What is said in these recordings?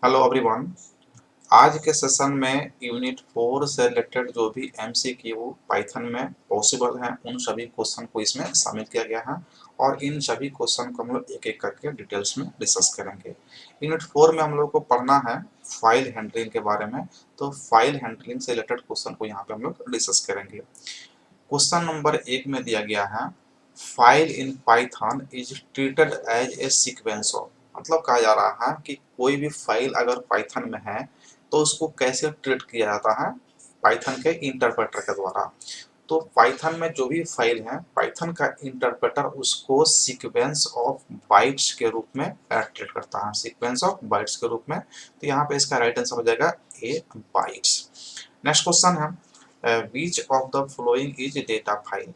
Hello everyone. आज के session में यूनिट 4 से रिलेटेड जो भी एमसीक्यू पाइथन में पॉसिबल हैं उन सभी क्वेश्चन को इसमें शामिल किया गया है और इन सभी क्वेश्चन को हम लोग एक एक करके डिटेल्स में डिस्कस करेंगे। यूनिट 4 में हम लोग को पढ़ना है फाइल हैंडलिंग के बारे में, तो फाइल हैंडलिंग से रिलेटेड क्वेश्चन को यहाँ पे हम लोग डिस्कस करेंगे। क्वेश्चन नंबर 1 में दिया गया है file in Python is treated as a sequence of, मतलब कहा जा रहा है कि कोई भी फाइल अगर पाइथन में है तो उसको कैसे ट्रीट किया जाता है पाइथन के इंटरप्रेटर के द्वारा। तो पाइथन में जो भी फाइल है पाइथन का इंटरप्रेटर उसको सीक्वेंस ऑफ बाइट्स के रूप में ट्रीट करता है, सीक्वेंस ऑफ बाइट्स के रूप में। तो यहाँ पे इसका राइट आंसर हो जाएगा ए बाइट्स। नेक्स्ट क्वेश्चन है which of the following is data file.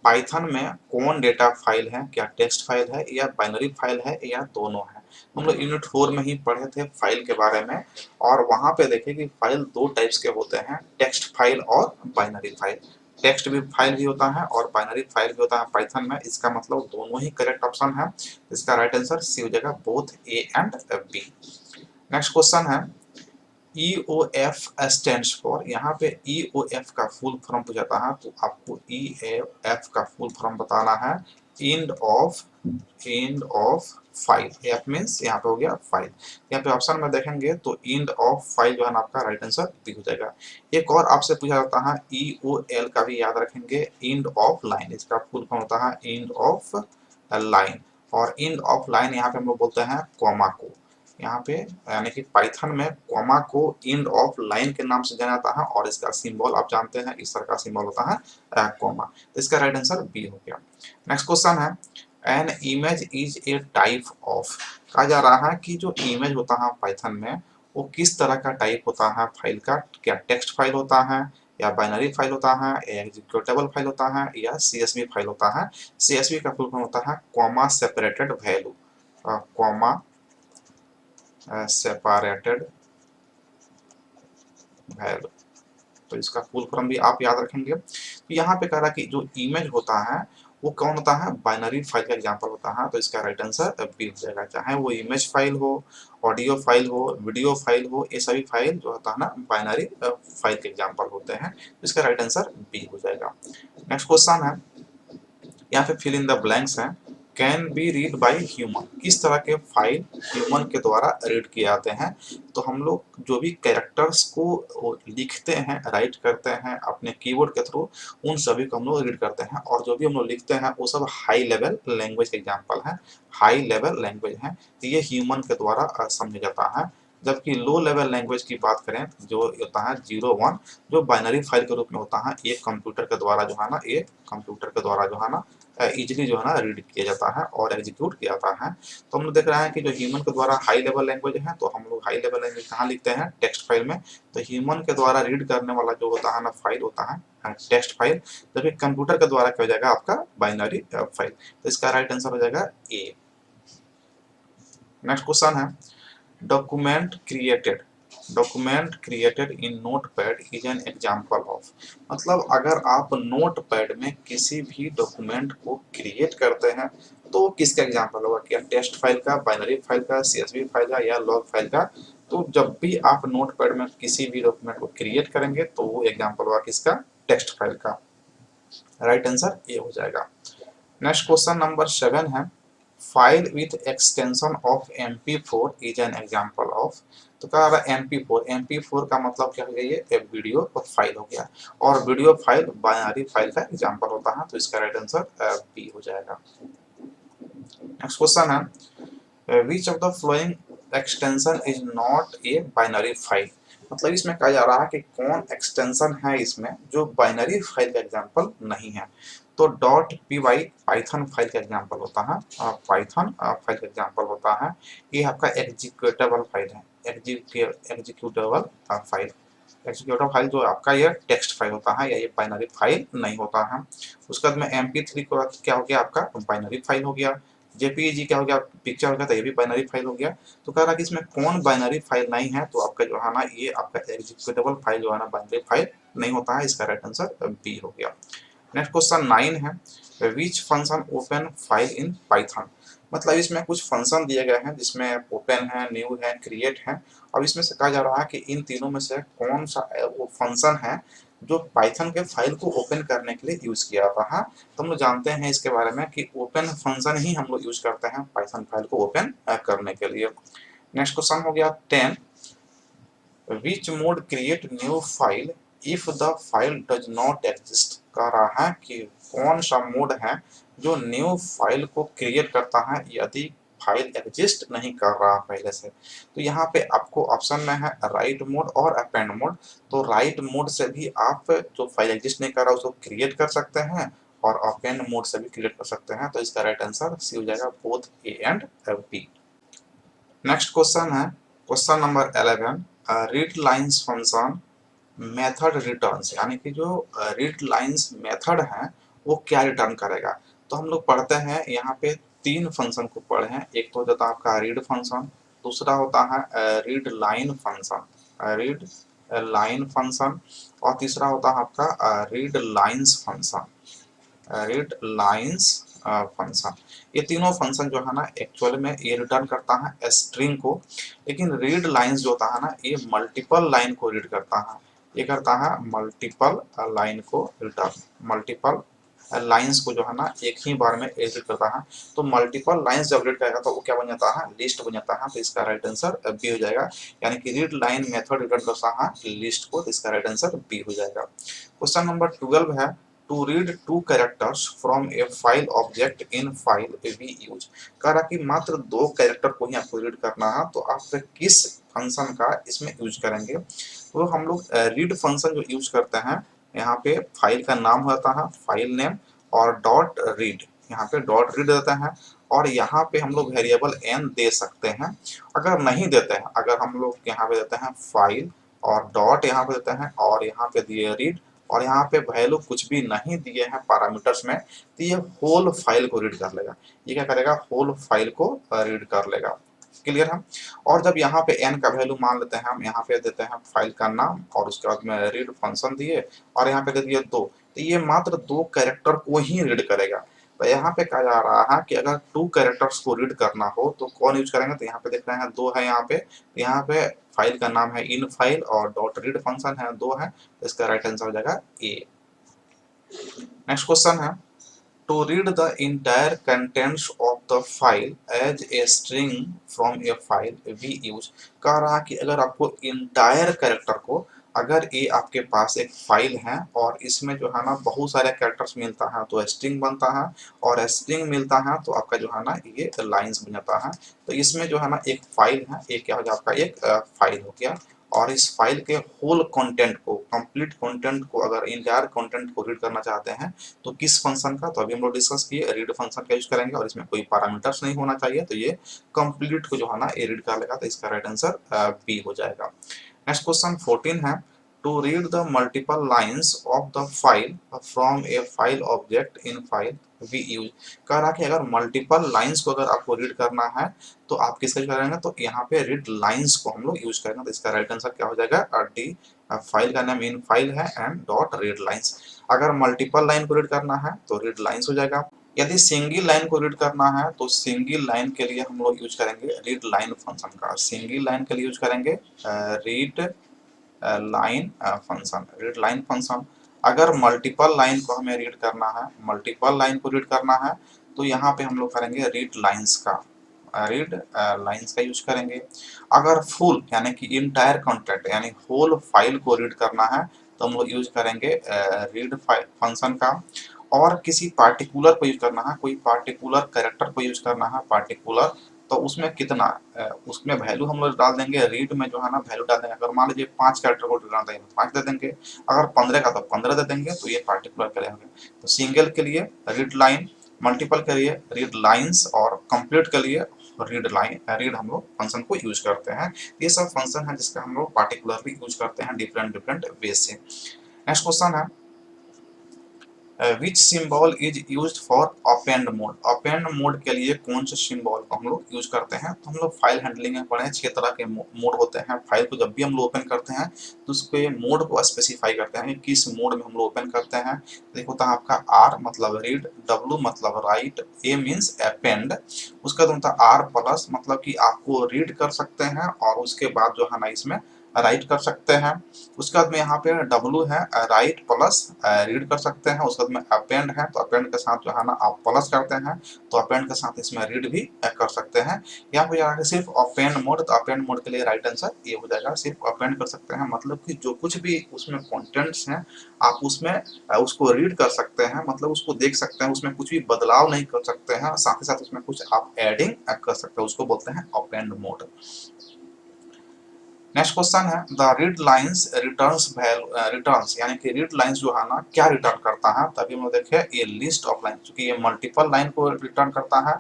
Python में कौन डेटा फाइल है, क्या टेक्स्ट फाइल है या बाइनरी फाइल है या दोनों है। हम लोग यूनिट 4 में ही पढ़े थे फाइल के बारे में और वहां पे देखे कि फाइल दो टाइप्स के होते हैं, टेक्स्ट फाइल और बाइनरी फाइल। टेक्स्ट भी फाइल भी होता है और बाइनरी फाइल भी होता है पाइथन में, इसका मतलब दोनों ही करेक्ट ऑप्शन है। इसका राइट आंसर सी हो जाएगा, both A and B. Next question है EOF स्टैंड्स फॉर, यहाँ पे EOF का फुल फॉर्म पूछाता है तो आपको EOF का फुल फॉर्म बताना है end of file. F means यहाँ पे हो गया फाइल। यहाँ पे ऑप्शन में देखेंगे तो एंड ऑफ फाइल जो है ना आपका राइट आंसर बी हो जाएगा। एक और आपसे पूछा जाता है EOL का भी याद रखेंगे, एंड ऑफ लाइन, इसका फुल फॉर्म होता है एंड ऑफ लाइन। और एंड ऑफ लाइन यहाँ पे हम लोग बोलते हैं कॉमा को। यहाँ पे यानी कि पाइथन में कॉमा को एंड ऑफ लाइन के नाम से जाना जाता है और इसका सिंबल आप जानते हैं इस तरह का सिंबल होता है कॉमा। तो इसका राइट आंसर बी हो गया। नेक्स्ट क्वेश्चन है an image is a type of. कहा जा रहा है कि जो इमेज होता है पाइथन में वो किस तरह का टाइप होता है फाइल का, क्या टेक्स्ट फाइल होता है या बाइनरी फाइल होता है या एग्जीक्यूटेबल फाइल होता है या सीएसवी फाइल होता है। सीएसवी का फुल फॉर्म होता है comma separated value, comma separated value. तो इसका फुल फॉर्म भी आप याद रखेंगे। तो यहाँ पे कह रहा है कि जो इमेज होता है वो कौन होता है, बाइनरी फाइल का एग्जांपल होता है। तो इसका राइट आंसर बी हो जाएगा, चाहे वो इमेज फाइल हो, ऑडियो फाइल हो, वीडियो फाइल हो, ये सभी फाइल जो होता है ना बाइनरी फाइल के एग्जांपल होते हैं। तो इसका राइट आंसर बी हो जाएगा। नेक्स्ट क्वेश्चन है, यहाँ पे फिल इन द ब्लैंक्स है can be read by human, किस तरह के फाइल ह्यूमन के द्वारा रीड किए जाते हैं। तो हम लोग जो भी कैरेक्टर्स को लिखते हैं, राइट करते हैं अपने कीबोर्ड के थ्रू, उन सभी को हम लोग रीड करते हैं और जो भी हम लोग लिखते हैं वो सब हाई लेवल लैंग्वेज के एग्जाम्पल है, हाई लेवल लैंग्वेज है। तो ये ह्यूमन के द्वारा समझा जाता है। जबकि लो लेवल लैंग्वेज की बात करें जो होता है 0-1, जो बाइनरी फाइल के रूप में होता है, एक कंप्यूटर के द्वारा जो है ना, एक कंप्यूटर के द्वारा जो है ना इजिली जो है ना रीड किया जाता है और एग्जीक्यूट किया जाता है। तो हम लोग देख रहे हैं कि जो ह्यूमन के द्वारा हाई लेवल लैंग्वेज है, तो हम लोग हाई लेवल लैंग्वेज कहाँ लिखते हैं, टेक्स्ट फाइल में। तो ह्यूमन के द्वारा रीड करने वाला जो होता है ना फाइल होता है टेक्स्ट फाइल, जबकि कंप्यूटर के द्वारा क्या हो जाएगा आपका बाइनरी फाइल। तो इसका राइट आंसर हो जाएगा ए। नेक्स्ट क्वेश्चन है document created in notepad is an example of, मतलब अगर आप नोटपैड में किसी भी डॉक्यूमेंट को क्रिएट करते हैं तो किसका एग्जांपल होगा, क्या टेक्स्ट फाइल का, बाइनरी फाइल का, सीएसवी फाइल का या लॉग फाइल का। तो जब भी आप नोटपैड में किसी भी डॉक्यूमेंट को क्रिएट करेंगे तो वो एग्जांपल होगा किसका, टेक्स्ट फाइल का। राइट आंसर ए हो जाएगा। नेक्स्ट क्वेश्चन नंबर 7 है file with extension of MP4 is an example of. तो कहा रहा है MP4 का मतलब क्या हो गया, ये वीडियो फाइल हो गया और वीडियो फाइल बाइनरी फाइल का एग्जांपल होता है। तो इसका राइट आंसर बी हो जाएगा। नेक्स्ट क्वेश्चन है which of the flowing extension is not a binary file, मतलब इसमें कहा जा रहा है कि कौन एक्सटेंशन है इसमें जो बाइनरी फाइल का एग्जांपल नहीं है। तो dot P Y Python file का एग्जांपल होता है, पाइथन फाइल का एग्जांपल होता है। ये आपका एग्जीक्यूटेबल फाइल है, एग्जीक्यूटेबल फाइल, एग्जीक्यूटेबल फाइल जो आपका ये टेक्स्ट फाइल होता है या ये बाइनरी फाइल नहीं होता है। उसके बाद में MP3 को क्या हो गया आपका बाइनरी फाइल हो गया, JPEG क्या हो गया पिक्चर हो गया, तो ये भी बाइनरी फाइल हो गया। तो कह रहा है कि इसमें कौन बाइनरी फाइल नहीं है, तो आपका जो है ना ये आपका एग्जीक्यूटेबल फाइल जो है ना बाइनरी फाइल नहीं होता है। इसका राइट आंसर बी हो गया। नेक्स्ट क्वेश्चन 9 है which function open file in Python, मतलब इसमें कुछ फंक्शन दिए गए हैं जिसमें ओपन है, न्यू है, क्रिएट है। अब इसमें से कहा जा रहा है कि इन तीनों में से कौन सा वो फंक्शन है जो पाइथन के फाइल को ओपन करने के लिए यूज किया जाता है। तो हम लोग जानते हैं इसके बारे में कि ओपन फंक्शन ही हम लोग यूज करते हैं पाइथन फाइल को ओपन करने के लिए। नेक्स्ट क्वेश्चन हो गया 10, which mode create new file if the file does not exist. कह रहा है कि कौन सा मोड है जो न्यू फाइल को क्रिएट करता है यदि फाइल एग्जिस्ट नहीं कर रहा पहले से। तो यहाँ पे आपको ऑप्शन में है राइट मोड और अपेंड मोड। तो राइट मोड से भी आप जो फाइल एग्जिस्ट नहीं कर रहा उसको क्रिएट कर सकते हैं और अपेंड मोड से भी क्रिएट कर सकते हैं। तो इसका राइट आंसर सी हो जाएगा, both A and B. Next question है question number 11, read lines function method returns, यानी कि जो रीड लाइंस मेथड है वो क्या रिटर्न करेगा। तो हम लोग पढ़ते हैं यहाँ पे तीन फंक्शन को पढ़े हैं। एक तो होता है आपका रीड फंक्शन, दूसरा होता है read line function, read line function, और तीसरा होता है आपका read lines function, read lines function. ये तीनों फंक्शन जो है ना एक्चुअल में ये रिटर्न करता है स्ट्रिंग को, लेकिन रीड लाइंस जो होता है ना ये मल्टीपल लाइन को रीड करता है। ये करता है मल्टीपल लाइन को रिटर्न, मल्टीपल लाइंस को जो है ना एक ही बार में एडिट करता है। तो मल्टीपल लाइंस जब रीड करेगा तो वो क्या बन जाता है, लिस्ट बन जाता है। तो इसका राइट आंसर बी हो जाएगा, यानी कि रीड लाइन मेथड रिटर्न करता है लिस्ट को। तो इसका राइट आंसर बी हो जाएगा। क्वेश्चन नंबर 12 है, to read two characters from a file object in file we use. कह रहा कि मात्र दो कैरेक्टर को ही आपको रीड करना है, तो आप किस फंक्शन का इसमें यूज करेंगे। तो हम लोग रीड फंक्शन जो यूज करते हैं यहाँ पे फाइल का नाम होता है फाइल नेम और डॉट रीड, यहाँ पे डॉट रीड देते हैं और यहाँ पे हम लोग वेरिएबल एन दे सकते हैं। अगर नहीं देते हैं, अगर हम लोग यहाँ पे देते हैं फाइल और डॉट यहाँ पे देते हैं और यहाँ पे दिए रीड और यहाँ पे वैल्यू कुछ भी नहीं दिए हैं पैरामीटर्स में, तो ये होल फाइल को रीड कर लेगा। ये क्या करेगा, होल फाइल को रीड कर लेगा। क्लियर है। और जब यहाँ पे n का वैल्यू मान लेते हैं, हम यहाँ पे देते हैं फाइल का नाम और उसके बाद में रीड फंक्शन दिए और यहाँ पे दे दिए दो, तो ये मात्र दो कैरेक्टर को ही रीड करेगा। तो यहाँ पे कहा जा रहा है कि अगर टू कैरेक्टर्स को रीड करना हो तो कौन यूज करेंगे। तो यहाँ पे देख रहे हैं दो है, यहाँ पे फाइल का नाम है इन फाइल और डॉट रीड फंक्शन है दो है। तो इसका राइट आंसर हो जाएगा ए। नेक्स्ट क्वेश्चन है, to read the entire contents of the file as a string from a file we use। कह रहा कि अगर आपको entire कैरेक्टर को, अगर ये आपके पास एक फाइल है और इसमें जो है ना बहुत सारे कैरेक्टर्स मिलता है तो स्ट्रिंग बनता है, और स्ट्रिंग मिलता है तो आपका जो है ना ये लाइंस बन जाता है। तो इसमें जो है ना एक फाइल है, एक क्या हो जाए आपका एक फाइल हो गया, और इस फाइल के होल कंटेंट को, कंप्लीट कंटेंट को, अगर इंटायर कंटेंट को रीड करना चाहते हैं तो किस फंक्शन का, तो अभी हम लोग डिस्कस किए रीड फंक्शन का यूज करेंगे और इसमें कोई पैरामीटर्स नहीं होना चाहिए, तो ये कंप्लीट को जो है ना ये रीड कर लेगा। तो इसका राइट आंसर बी हो जाएगा। नेक्स्ट क्वेश्चन 14 है, to read the multiple lines of the file from a file object in file we use. कह रहा कि अगर मल्टीपल लाइंस को अगर आपको रीड करना है तो आप किसका यूज करेंगे, तो यहाँ पे रीड लाइंस को हम लोग यूज करेंगे। तो इसका राइट आंसर क्या हो जाएगा, डी। फाइल का नाम इन फाइल है एंड डॉट रीड लाइंस। अगर मल्टीपल लाइन को रीड करना है तो रीड लाइंस हो जाएगा। यदि सिंगल लाइन को रीड करना है तो सिंगल लाइन के लिए हम लोग यूज करेंगे रीड लाइन फंक्शन का। सिंगल लाइन के लिए यूज करेंगे read line function, read line function. अगर मल्टीपल लाइन को हमें रीड करना है, मल्टीपल लाइन को रीड करना है तो यहाँ पे हम लोग करेंगे रीड लाइंस का, रीड लाइंस का यूज करेंगे। अगर फुल यानी कि इंटायर कंटेंट यानी होल फाइल को रीड करना है तो हम लोग यूज करेंगे रीड फंक्शन का। और किसी पार्टिकुलर को यूज करना है, कोई पार्टिकुलर कैरेक्टर को यूज करना है पार्टिकुलर, तो उसमें कितना उसमें वैल्यू हम लोग डाल देंगे, रीड में जो है ना वैल्यू डाल देंगे। अगर मान लीजिए 5 कैरेक्टर को डालना है तो 5 दे देंगे, अगर 15 का तो 15 दे देंगे। तो ये पार्टिकुलर के लिए होंगे। तो सिंगल के लिए रीड लाइन, मल्टीपल के लिए रीड लाइंस और कंप्लीट के लिए रीड लाइन, रीड हम लोग फंक्शन को यूज करते हैं। ये सब फंक्शन है जिसका हम लोग पार्टिकुलरली यूज करते हैं डिफरेंट डिफरेंट वे से। नेक्स्ट क्वेश्चन है, विच symbol is used for append mode, append mode के लिए कौन से सिंबल को हम लोग यूज करते हैं। तो हम लोग फाइल हैंडलिंग में पढ़े हैं 6 तरह के मोड होते हैं। फाइल को जब भी हम लोग ओपन करते हैं तो उसके मोड को स्पेसिफाई करते हैं कि किस मोड में हम लोग ओपन करते हैं। देखो होता है आपका आर मतलब रीड, डब्ल्यू मतलब राइट, ए मीन्स अपेंड, उसका होता है आर प्लस मतलब कि आपको रीड कर सकते हैं और उसके बाद जो है ना इसमें राइट कर सकते हैं। उसके बाद में यहाँ पे डब्लू है राइट प्लस रीड कर सकते हैं। उसके बाद में अपेंड है तो अपेंड के साथ जो है ना आप प्लस करते हैं तो अपेंड के साथ इसमें रीड भी कर सकते हैं। यहाँ पे जाकर सिर्फ अपेंड मोड, तो अपेंड मोड के लिए राइट आंसर ये हो जाएगा, सिर्फ अपेंड कर सकते हैं मतलब कि जो कुछ भी उसमें कंटेंट्स हैं आप उसमें उसको रीड कर सकते हैं, मतलब उसको देख सकते हैं, उसमें कुछ भी बदलाव नहीं कर सकते हैं, साथ ही साथ उसमें कुछ आप एडिंग कर सकते हैं, उसको बोलते हैं अपेंड मोड। नेक्स्ट क्वेश्चन है the read lines returns value, returns यानी कि रीड लाइंस जो है ना क्या रिटर्न करता है। तभी हम लोग देखे ये लिस्ट ऑफ लाइन, क्योंकि ये मल्टीपल लाइन को रिटर्न करता है,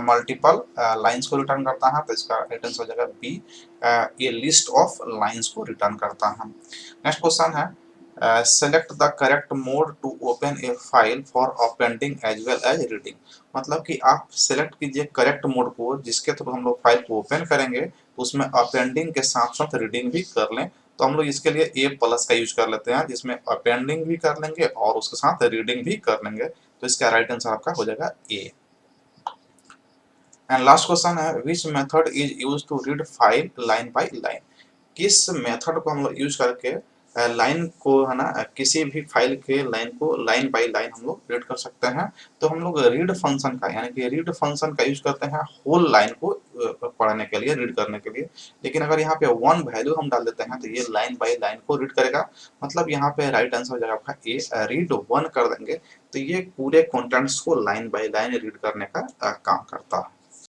मल्टीपल लाइंस को रिटर्न करता है, तो इसका राइट आंसर हो जाएगा बी, ये लिस्ट ऑफ लाइंस को रिटर्न करता है। नेक्स्ट क्वेश्चन है select the correct mode to open a file for appending as well as reading, मतलब कि आप सेलेक्ट कीजिए करेक्ट मोड को जिसके थ्रू हम लोग फाइल को ओपन करेंगे तो उसमें अपेंडिंग के साथ साथ रीडिंग भी कर लें। तो हम लोग इसके लिए ए प्लस का यूज कर लेते हैं जिसमें अपेंडिंग भी कर लेंगे और उसके साथ रीडिंग भी कर लेंगे, तो इसका राइट आंसर आपका हो जाएगा ए। एंड लास्ट क्वेश्चन है which method is use to read file line by line, किस मेथड को हम लोग यूज करके लाइन को है ना किसी भी फाइल के लाइन को लाइन बाय लाइन हम लोग रीड कर सकते हैं। तो हम लोग रीड फंक्शन का यानी कि रीड फंक्शन का यूज करते हैं होल लाइन को पढ़ने के लिए, रीड करने के लिए। लेकिन अगर यहाँ पे वन वैल्यू हम डाल देते हैं तो ये लाइन बाय लाइन को रीड करेगा, मतलब यहाँ पे राइट आंसर हो जाएगा आपका ए, रीड वन कर देंगे तो ये पूरे कंटेंट्स को लाइन बाय लाइन रीड करने का काम करता है।